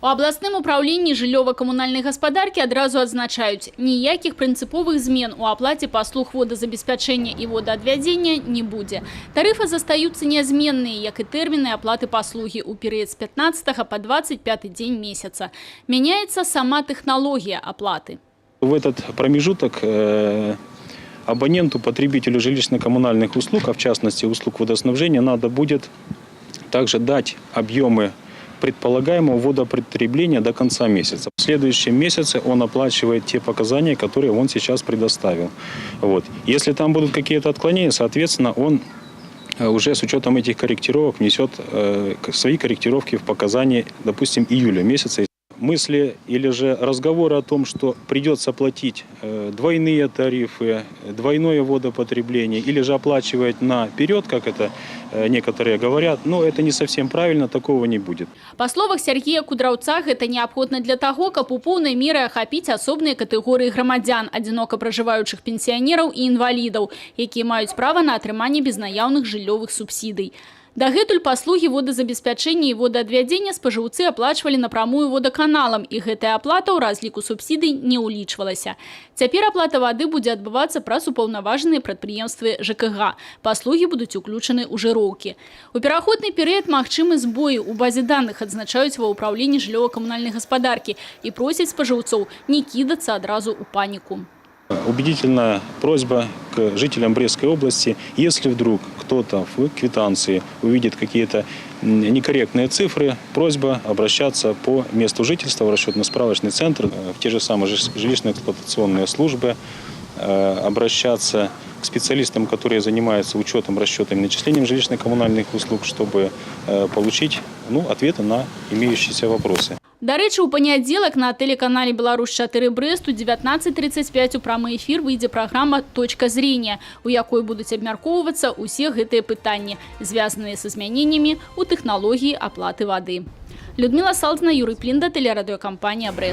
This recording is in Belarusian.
У абласным управленні жыллёва-камунальнай гаспадаркі адразу адзначаюць, ніякіх прынцыповых змен у аплаце паслуг водазабеспячэння і водаадвядзення не будзе. Тарыфы застаюцца нязменныя, як і тэрміны аплаты паслугі ў перыяд з 15 па 25 дзень месяца. Мяняецца сама тэхналогія аплаты. В этот промежуток абоненту, потребителю жилищно-коммунальных услуг, а в частности услуг водоснабжения, надо будет также дать объемы предполагаемого водопотребления до конца месяца. В следующем месяце он оплачивает те показания, которые он сейчас предоставил. Вот. Если там будут какие-то отклонения, соответственно, он уже с учетом этих корректировок внесет свои корректировки в показания, допустим, июля месяца. Мысли или же разговоры о том, что придется платить двойные тарифы, двойное водопотребление, или же оплачивать наперед, как это некоторые говорят, но это не совсем правильно, такого не будет. Па словах Сергея Кудраўца, гэта неабходна для таго, каб у поўнай меры ахапіць асобныя катэгорыі грамадзян, адзінока пражываючых пенсіянераў і інвалідаў, якія маюць права на атрыманне безнаяўных жыллёвых субсідый. Дагэтуль паслугі водазабеспячэння і водаадвядзення спажыўцы аплачвалі напрамую водаканалам, і гэтая аплата ў разліку субсідый не ўлічвалася. Цяпер аплата вады будзе адбывацца праз упаўнаважаныя прадпрыемствы ЖКГ. Паслугі будуць уключаны ў жыроўкі. У пераходны перыяд магчымы збоі ў базе даных, адзначаюць ва ўпраўленні жыллёва-камунальнай гаспадаркі, і просяць спажыўцоў не кідацца адразу ў паніку. Убедительная просьба к жителям Брестской области, если вдруг кто-то в квитанции увидит какие-то некорректные цифры, просьба обращаться по месту жительства в расчетно-справочный центр, в те же самые жилищно-эксплуатационные службы, обращаться к специалистам, которые занимаются учетом, расчетом и начислением жилищно-коммунальных услуг, чтобы получить ответы на имеющиеся вопросы. Дарэчы, у панядзелак на тэлеканале «Беларусь-4 Брест» у 19:35 у прамы эфір выйдзе праграма «Точка зрения», у якой будуць абмяркоўвацца ўсе гэтыя пытанні, звязаныя са змяненнямі ў тэхналогіі аплаты вады. Людмила Салдзіна, Юрий Плінда, телерадиокомпания «Брест».